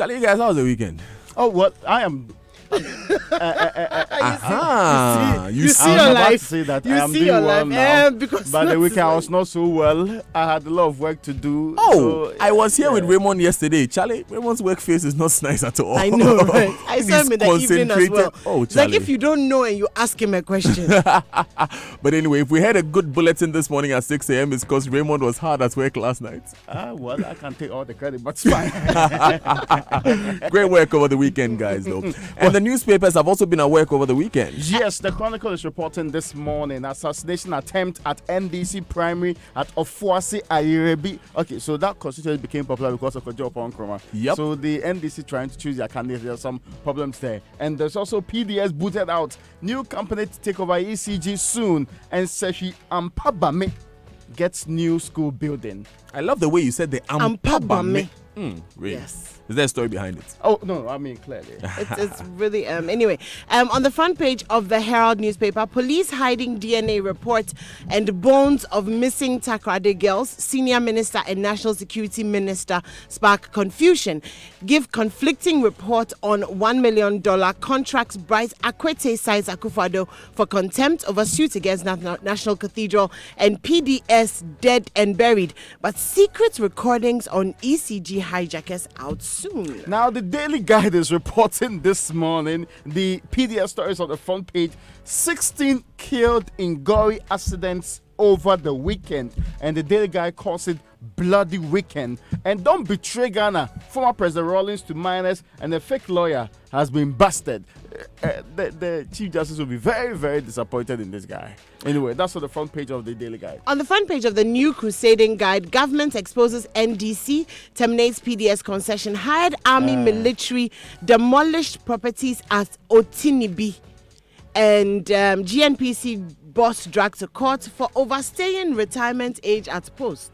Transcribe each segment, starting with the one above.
Charlie, guys, how was the weekend? Oh, well, I am. You see your life. Say that you I am see doing your well life. now. Because but the weekend I was not so well. I had a lot of work to do. Oh, so, I was here with Raymond yesterday. Charlie, Raymond's work face is not nice at all. I know, right? I saw him in the evening as well. Oh, it's like if you don't know and you ask him a question. But anyway, if we had a good bulletin this morning at 6 a.m., it's because Raymond was hard at work last night. Well, I can take all the credit, but it's fine. Great work over the weekend, guys, though. And the newspapers have also been at work over the weekend. Yes, the Chronicle is reporting this morning assassination attempt at NDC primary at Ofuasi Ayerebi. Okay, so that constituency became popular because of Kojo Nkrumah. Yep. So the NDC trying to choose their candidate, there are some problems there. And there's also PDS booted out. New company to take over ECG soon. And Seshi Ampabame gets new school building. I love the way you said the Ampabame. Really? Yes. Is there a story behind it? Oh, no, I mean, clearly. It's really, anyway, on the front page of the Herald newspaper, police hiding DNA report and bones of missing Takrade girls, senior minister and national security minister spark confusion. Give conflicting report on $1 million contracts Bright Akwete cites Akufo-Addo for contempt over suit against National Cathedral and PDS dead and buried. But secret recordings on ECG hijackers out soon. Now, the Daily Guide is reporting this morning the PDS stories on the front page. 16 killed in gory accidents over the weekend, and the Daily Guide calls it bloody weekend. And don't betray Ghana. Former President Rawlings to minors and a fake lawyer has been busted. The Chief Justice will be very, very disappointed in this guy. Anyway, that's on the front page of the Daily Guide. On the front page of the New Crusading Guide, government exposes NDC, terminates PDS concession, hired army military, demolished properties at Otinibi, and GNPC boss dragged to court for overstaying retirement age at post.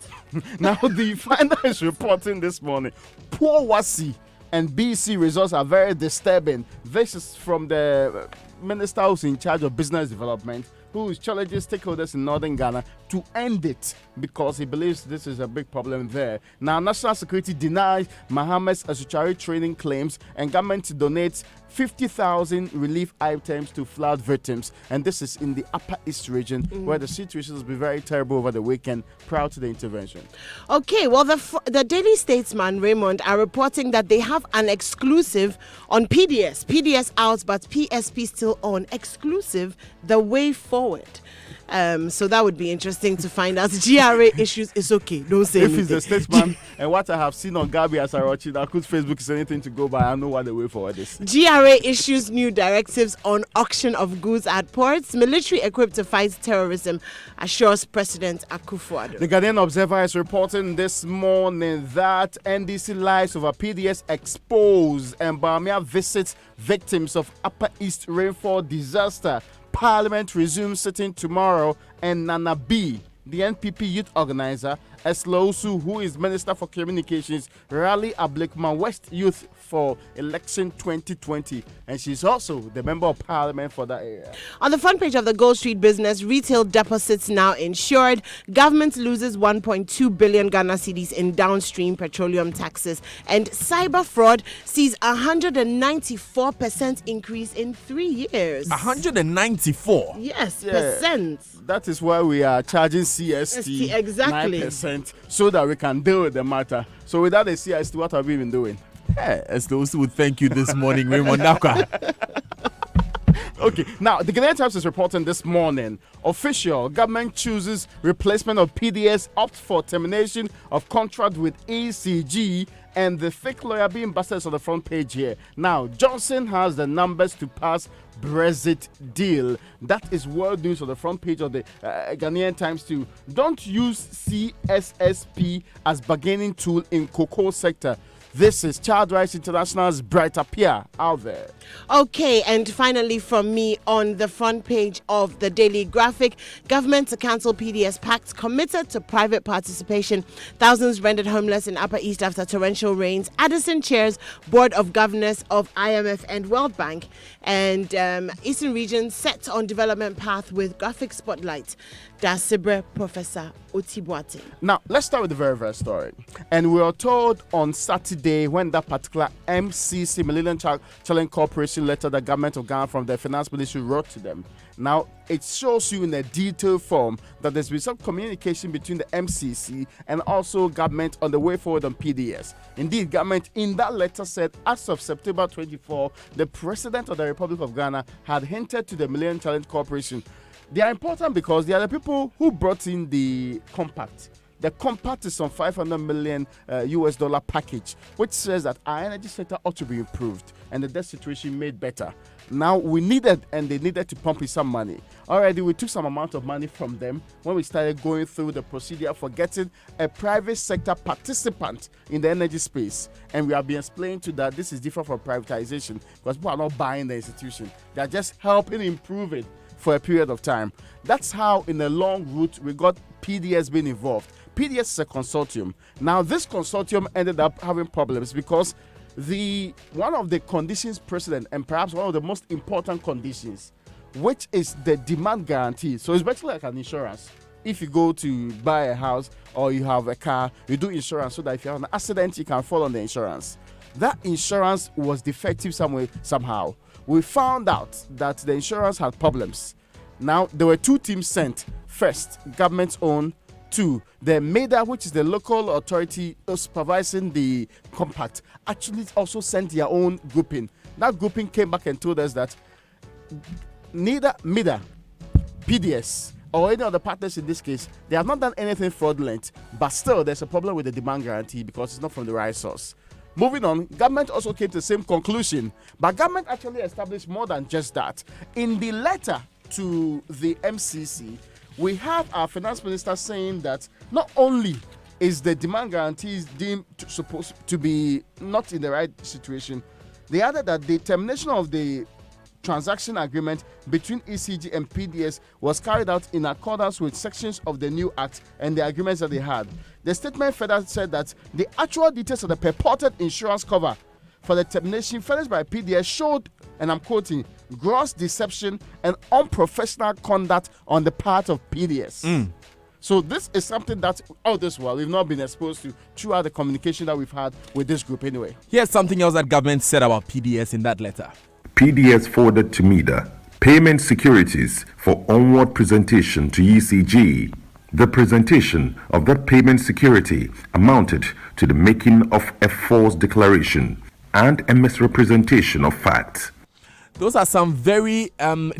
Now, the Finder is reporting this morning, poor Wasi and BC results are very disturbing. This is from the minister who's in charge of business development, who challenges stakeholders in northern Ghana to end it because he believes this is a big problem there. Now, National Security denies Mohammed's Asuchari training claims, and government donates 50,000 relief items to flood victims. And this is in the Upper East region, where the situation has been very terrible over the weekend prior to the intervention. Okay, well, the Daily Statesman, Raymond, are reporting that they have an exclusive on PDS. PDS out, but PSP still on. Exclusive, the way forward. So that would be interesting to find out. GRA issues is okay. Don't say anything. If he's a statesman, and what I have seen on Gabi Asarachi, that could Facebook is anything to go by. I know what the way forward is. GRA issues new directives on auction of goods at ports. Military equipped to fight terrorism, assures President Akufo-Addo. The Ghanaian Observer is reporting this morning that NDC lies over PDS exposed, and Bamia visits victims of Upper East rainfall disaster. Parliament resumes sitting tomorrow, and Nana B, the NPP youth organizer, Eslousu, who is Minister for Communications, rally Ablikman West Youth for election 2020, and she's also the member of parliament for that area. On the front page of the Gold Street Business, retail deposits now insured. Government loses 1.2 billion Ghana cedis in downstream petroleum taxes, and cyber fraud sees 194% increase in 3 years. 194. Yes, Yeah. percent. That is why we are charging CST exactly 9% so that we can deal with the matter. So without the CST, what have we been doing? Hey, Eslousu would thank you this morning, Raymond Nakwa. Okay, now the Ghanaian Times is reporting this morning. Official government chooses replacement of PDS, opt for termination of contract with ECG, and the fake lawyer being busted on the front page here. Now, Johnson has the numbers to pass Brexit deal. That is world news on the front page of the Ghanaian Times too. Don't use CSSP as bargaining tool in cocoa sector. This is Child Rights International's Bright Appear out there. Okay, and finally from me on the front page of the Daily Graphic, government to cancel PDS pact, committed to private participation. Thousands rendered homeless in Upper East after torrential rains. Addison chairs Board of Governors of IMF and World Bank. And Eastern region set on development path with graphic spotlight. Dasibre Professor Otibuate. Now, let's start with the very first story. And we are told on Saturday when that particular MCC, Millennium Challenge Corporation letter the government of Ghana from the finance ministry wrote to them. Now, it shows you in a detailed form that there's been some communication between the MCC and also government on the way forward on PDS. Indeed, government in that letter said as of September 24, the President of the Republic of Ghana had hinted to the Millennium Challenge Corporation. They are important because they are the people who brought in the compact. The compact is some $500 million US dollar package, which says that our energy sector ought to be improved and the debt situation made better. Now we needed, and they needed to pump in some money. Already we took some amount of money from them when we started going through the procedure for getting a private sector participant in the energy space. And we have been explaining to that this is different from privatization because people are not buying the institution. They are just helping improve it for a period of time. That's how, in the long route, we got PDS being involved. PDS is a consortium. Now, this consortium ended up having problems because one of the conditions precedent, and perhaps one of the most important conditions, which is the demand guarantee. So it's basically like an insurance. If you go to buy a house or you have a car, you do insurance so that if you have an accident, you can fall on the insurance. That insurance was defective somehow. We found out that the insurance had problems. Now, there were two teams sent. First, government owned. Two, the MEDA, which is the local authority supervising the compact, actually also sent their own grouping. That grouping came back and told us that neither MEDA, PDS, or any other partners in this case, they have not done anything fraudulent, but still there's a problem with the demand guarantee because it's not from the right source. Moving on, government also came to the same conclusion, but government actually established more than just that. In the letter to the MCC, we have our finance minister saying that not only is the demand guarantees deemed supposed to be not in the right situation, they added that the termination of the transaction agreement between ECG and PDS was carried out in accordance with sections of the new act and the agreements that they had. The statement further said that the actual details of the purported insurance cover for the termination furnished by PDS showed, and I'm quoting, gross deception and unprofessional conduct on the part of PDS. So this is something that all this while we've not been exposed to throughout the communication that we've had with this group anyway. Here's something else that government said about PDS in that letter. PDS forwarded to MEDA payment securities for onward presentation to ECG. The presentation of that payment security amounted to the making of a false declaration and a misrepresentation of facts. Those are some very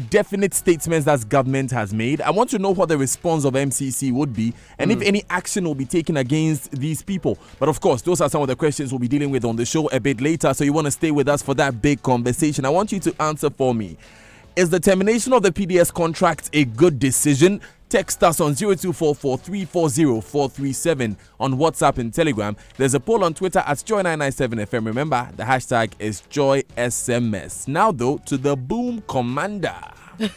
definite statements that government has made. I want to know what the response of MCC would be and if any action will be taken against these people. But of course, those are some of the questions we'll be dealing with on the show a bit later. So you want to stay with us for that big conversation. I want you to answer for me. Is the termination of the PDS contract a good decision? Text us on 0244-340-437 on WhatsApp and Telegram. There's a poll on Twitter at Joy997FM. Remember, the hashtag is JoySMS. Now, though, to the Boom Commander.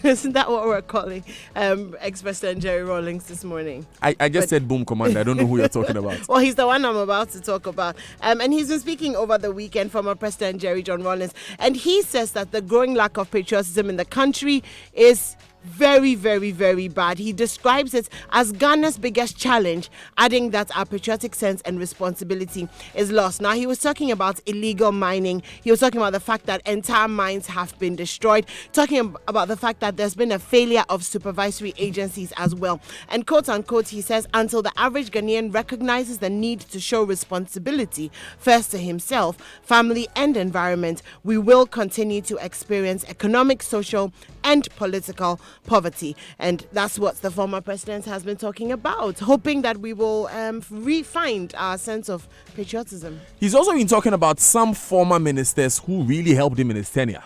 Isn't that what we're calling ex-President Jerry Rawlings this morning? I just said Boom Commander. I don't know who you're talking about. Well, he's the one I'm about to talk about. And he's been speaking over the weekend, former President Jerry John Rawlings. And he says that the growing lack of patriotism in the country is very, very, very bad. He describes it as Ghana's biggest challenge, adding that our patriotic sense and responsibility is lost. Now, he was talking about illegal mining. He was talking about the fact that entire mines have been destroyed, talking about the fact that there's been a failure of supervisory agencies as well. And quote unquote, he says, until the average Ghanaian recognizes the need to show responsibility first to himself, family, and environment, we will continue to experience economic, social, and political poverty. And that's what the former president has been talking about, hoping that we will re-find our sense of patriotism. He's also been talking about some former ministers who really helped him in his tenure.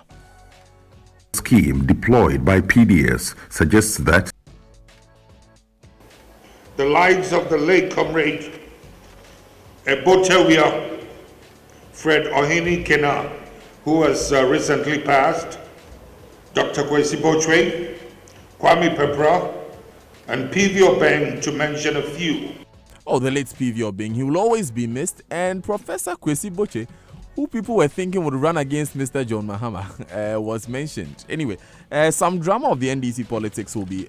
Scheme deployed by PDS suggests that the lives of the late comrade Ebotewia Fred Ohini Kena, who has recently passed, Dr. Kwesi Bochwe, Kwame Pepra, and P.V. Obeng, to mention a few. Oh, the late P.V. Obeng. He will always be missed. And Professor Kwesi Bochwe, who people were thinking would run against Mr. John Mahama was mentioned. Anyway, some drama of the NDC politics will be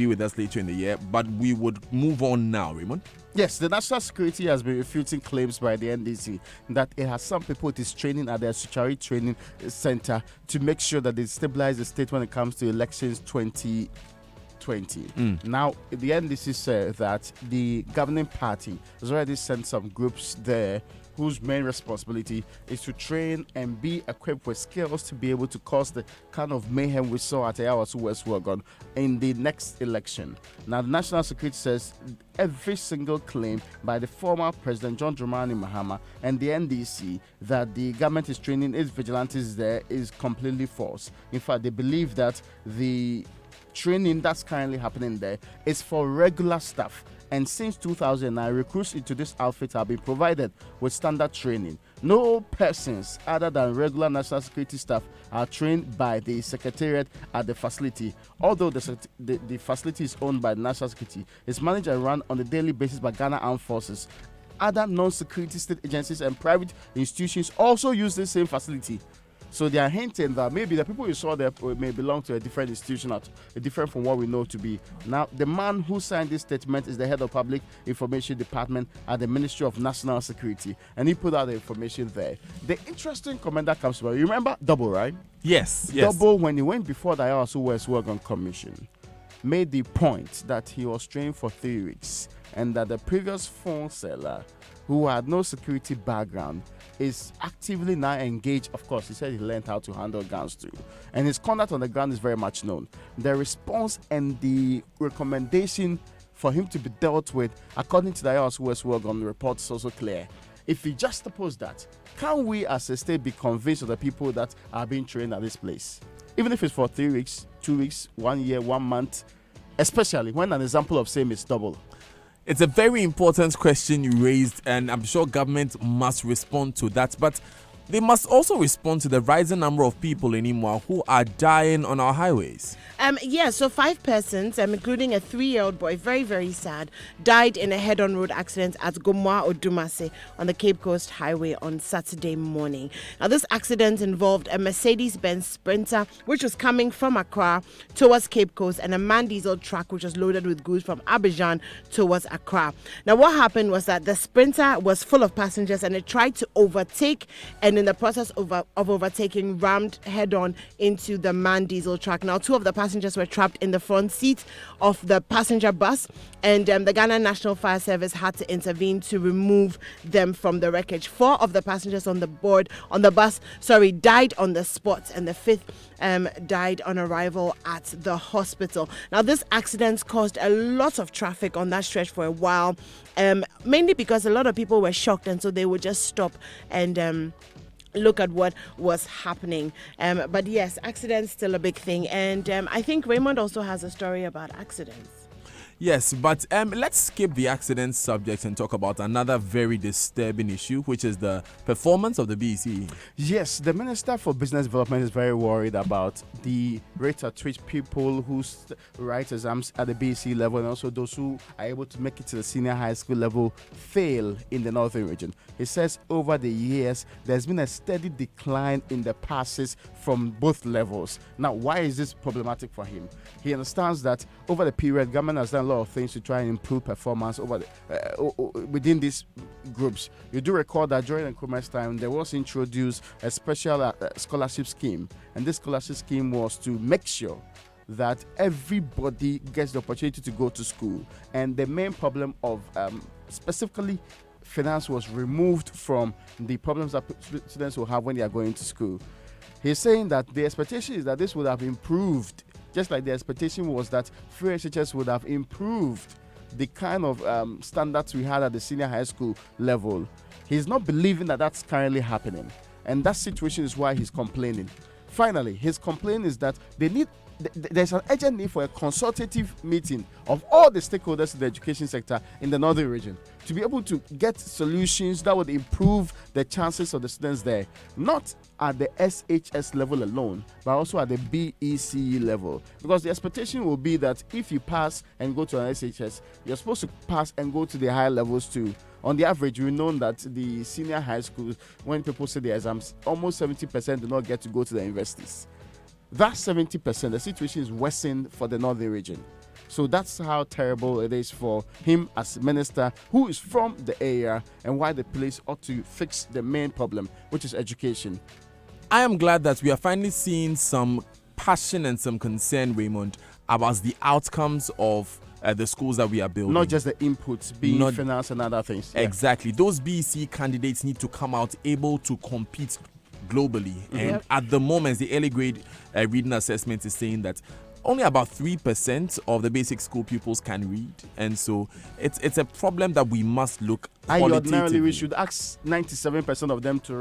with us later in the year, but we would move on now, Raymond. Yes, the National Security has been refuting claims by the NDC that it has some people it is training at their Suchari Training Center to make sure that they stabilize the state when it comes to elections 2020. Now, the NDC said that the governing party has already sent some groups there whose main responsibility is to train and be equipped with skills to be able to cause the kind of mayhem we saw at Ayawasu West Wuogon in the next election. Now, the National Security says every single claim by the former President John Dramani Mahama and the NDC that the government is training its vigilantes there is completely false. In fact, they believe that the training that's currently happening there is for regular staff. And since 2009, recruits into this outfit have been provided with standard training. No persons other than regular national security staff are trained by the secretariat at the facility. Although the facility is owned by the national security, it's managed and run on a daily basis by Ghana Armed Forces. Other non-security state agencies and private institutions also use the same facility. So they are hinting that maybe the people you saw there may belong to a different institution, different from what we know to be. Now, the man who signed this statement is the head of Public Information Department at the Ministry of National Security, and he put out the information there. The interesting comment that comes about, you remember Double, right? Yes. Double, when he went before the Ayawasu West Wuogon Commission, made the point that he was trained for 3 weeks and that the previous phone seller, who had no security background, is actively now engaged. Of course, he said he learned how to handle guns too. And his conduct on the ground is very much known. The response and the recommendation for him to be dealt with, according to the Ayawasu West Wuogon report, is also clear. If you juxtapose that, can we as a state be convinced of the people that are being trained at this place? Even if it's for 3 weeks, 2 weeks, 1 year, 1 month, especially when an example of same is Double. It's a very important question you raised, and I'm sure government must respond to that. But they must also respond to the rising number of people in Imwa who are dying on our highways. So 5 persons, including a 3-year-old boy, very, very sad, died in a head-on road accident at Gomwa Odumase on the Cape Coast Highway on Saturday morning. Now, this accident involved a Mercedes-Benz Sprinter, which was coming from Accra towards Cape Coast, and a MAN diesel truck, which was loaded with goods from Abidjan towards Accra. Now, what happened was that the Sprinter was full of passengers, and it tried to overtake, and in the process of overtaking, rammed head-on into the MAN diesel truck. Now, 2 of the passengers were trapped in the front seat of the passenger bus, and the Ghana National Fire Service had to intervene to remove them from the wreckage. 4 of the passengers on the bus died on the spot, and the 5th died on arrival at the hospital. Now, this accident caused a lot of traffic on that stretch for a while, mainly because a lot of people were shocked, and so they would just stop and look at what was happening. But yes, accidents still a big thing, and I think Raymond also has a story about accidents. Yes, but let's skip the accident subject and talk about another very disturbing issue, which is the performance of the BEC. Yes, the Minister for Business Development is very worried about the rate at which people who write exams at the BEC level and also those who are able to make it to the senior high school level fail in the northern region. He says over the years, there's been a steady decline in the passes from both levels. Now, why is this problematic for him? He understands that over the period, government has done a lot of things to try and improve performance over within these groups. You do recall that during Nkrumah's time, there was introduced a special scholarship scheme, and this scholarship scheme was to make sure that everybody gets the opportunity to go to school. And the main problem of specifically finance was removed from the problems that students will have when they are going to school. He's saying that the expectation is that this would have improved, just like the expectation was that free SHS would have improved the kind of standards we had at the senior high school level. He's not believing that that's currently happening, and that situation is why he's complaining. Finally, his complaint is that they need there's an urgent need for a consultative meeting of all the stakeholders in the education sector in the northern region to be able to get solutions that would improve the chances of the students there, not at the SHS level alone, but also at the BECE level. Because the expectation will be that if you pass and go to an SHS, you're supposed to pass and go to the higher levels too. On the average, we know that the senior high schools, when people say the exams, almost 70% do not get to go to the universities. That 70%, the situation is worsened for the northern region. So that's how terrible it is for him as minister who is from the area, and why the police ought to fix the main problem, which is education. I am glad that we are finally seeing some passion and some concern, Raymond, about the outcomes of the schools that we are building. Not just the inputs, being finance and other things. Yeah. Exactly. Those BEC candidates need to come out able to compete globally. And at the moment, the early grade reading assessment is saying that only about 3% of the basic school pupils can read. And so it's a problem that we must look ordinarily, we should ask 97% of them to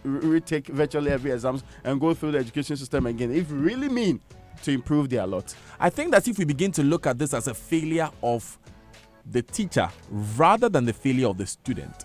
retake virtually every exams and go through the education system again, if we really mean to improve their lot. I think that if we begin to look at this as a failure of the teacher rather than the failure of the student,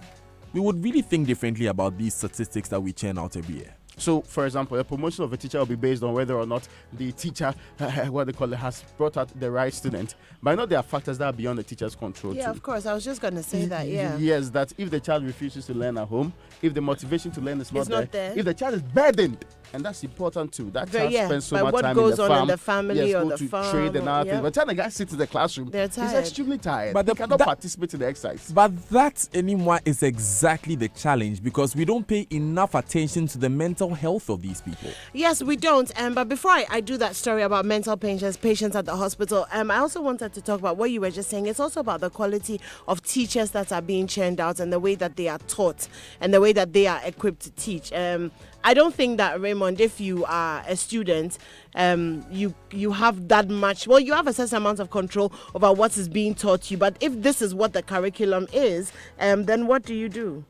we would really think differently about these statistics that we churn out every year. So, for example, a promotion of a teacher will be based on whether or not the teacher, has brought out the right student. But I know there are factors that are beyond the teacher's control too. Yeah, of course. I was just going to say that, Yes, that if the child refuses to learn at home, if the motivation to learn is not there, if the child is burdened, and that's important too. That child spends so much time in the farm. In the family or the farm. Trade and other things. By the time the guy sits in the classroom, they're tired. He's extremely tired. But he cannot participate in the exercise. But that anymore is exactly the challenge, because we don't pay enough attention to the mental health of these people. Yes, we don't. But before I do that story about mental patients at the hospital, I also wanted to talk about what you were just saying. It's also about the quality of teachers that are being churned out and the way that they are taught and the way that they are equipped to teach. I don't think that, Raymond, if you are a student, you have that much. Well, you have a certain amount of control over what is being taught you. But if this is what the curriculum is, then what do you do?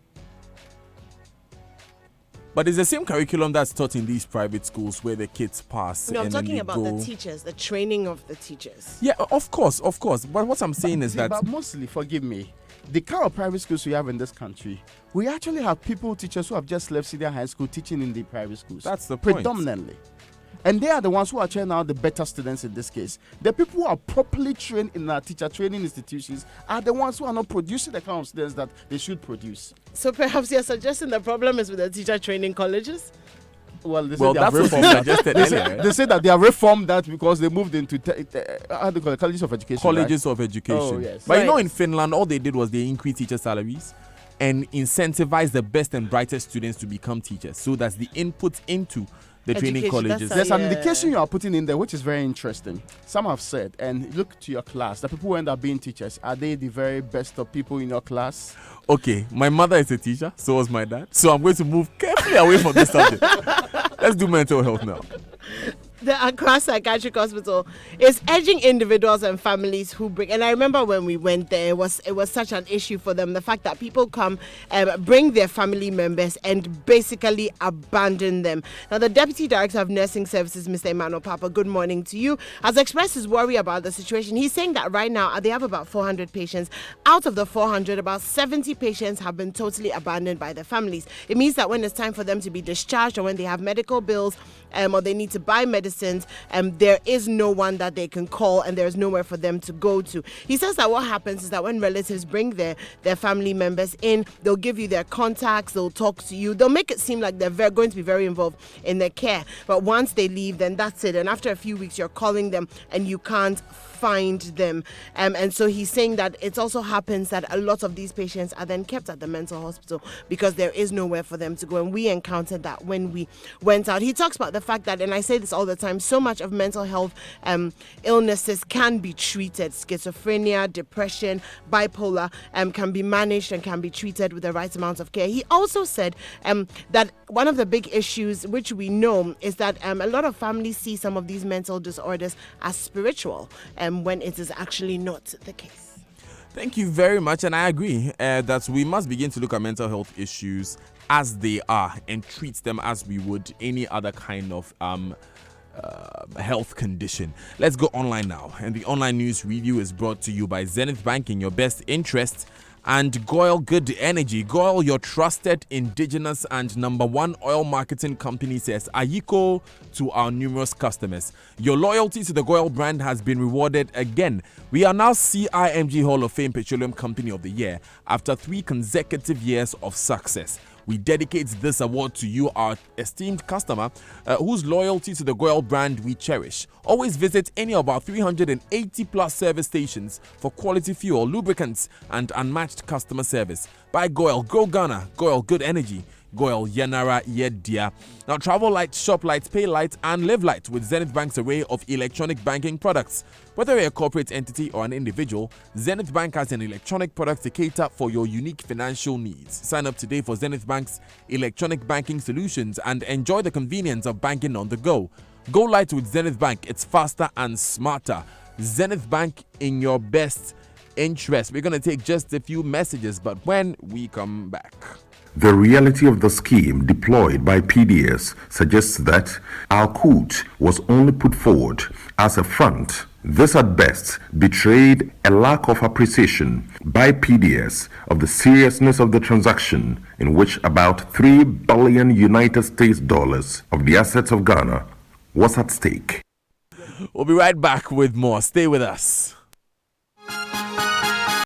But it's the same curriculum that's taught in these private schools where the kids pass. No, I'm talking about the teachers, the training of the teachers. Yeah, of course. But what I'm saying is that... But mostly, forgive me, the kind of private schools we have in this country, we actually have teachers who have just left senior high school teaching in the private schools. That's the point. Predominantly. And they are the ones who are churning out the better students in this case. The people who are properly trained in our teacher training institutions are the ones who are not producing the kind of students that they should produce. So perhaps you're suggesting the problem is with the teacher training colleges? Well, that's what you suggested earlier. They say that they have reformed that because they moved into how do you call it? Colleges of Education. Colleges of Education. Oh, yes. But in Finland, all they did was they increased teacher salaries and incentivized the best and brightest students to become teachers. So that's the input into the training colleges. There's an indication you are putting in there which is very interesting. Some have said, and look to your class, the people who end up being teachers, are they the very best of people in your class? Okay, my mother is a teacher, so was my dad. So I'm going to move carefully away from this subject. Let's do mental health now. The Accra Psychiatric Hospital is urging individuals and families who bring, and I remember when we went there, it was such an issue for them, the fact that people come bring their family members and basically abandon them. Now, the Deputy Director of Nursing Services, Mr. Emmanuel Papa, good morning to you, has expressed his worry about the situation. He's saying that right now they have about 400 patients. Out of the 400, about 70 patients have been totally abandoned by their families. It means that when it's time for them to be discharged or when they have medical bills or they need to buy medicines, there is no one that they can call and there's nowhere for them to go to. He says that what happens is that when relatives bring their family members in, they'll give you their contacts, they'll talk to you, they'll make it seem like they're going to be very involved in their care. But once they leave, then that's it. And after a few weeks, you're calling them and you can't find them. And so he's saying that it also happens that a lot of these patients are then kept at the mental hospital because there is nowhere for them to go. And we encountered that when we went out. He talks about the fact that, and I say this all the time, so much of mental health illnesses can be treated. Schizophrenia, depression, bipolar can be managed and can be treated with the right amount of care. He also said that one of the big issues which we know is that a lot of families see some of these mental disorders as spiritual when it is actually not the case. Thank you very much, and I agree that we must begin to look at mental health issues as they are and treat them as we would any other kind of health condition. Let's go online now. And the online news review is brought to you by Zenith Bank in your best interest and Goil Good Energy. Goil, your trusted indigenous and #1 oil marketing company, says Ayiko to our numerous customers. Your loyalty to the Goil brand has been rewarded again. We are now CIMG Hall of Fame Petroleum Company of the Year after 3 consecutive years of success. We dedicate this award to you, our esteemed customer, whose loyalty to the Goil brand we cherish. Always visit any of our 380 plus service stations for quality fuel, lubricants, and unmatched customer service. Buy Goil, Go Ghana, Goil Good Energy, Goil Yenara Yedia. Now travel light, shop light, pay light, and live light with Zenith Bank's array of electronic banking products. Whether you're a corporate entity or an individual, Zenith Bank has an electronic product to cater for your unique financial needs. Sign up today for Zenith Bank's electronic banking solutions and enjoy the convenience of banking on the go. Go light with Zenith Bank. It's faster and smarter. Zenith Bank in your best interest. We're going to take just a few messages, but when we come back. The reality of the scheme deployed by PDS suggests that our quote was only put forward as a front. This at best betrayed a lack of appreciation by PDS of the seriousness of the transaction, in which about $3 billion United States dollars of the assets of Ghana was at stake. We'll be right back with more. Stay with us.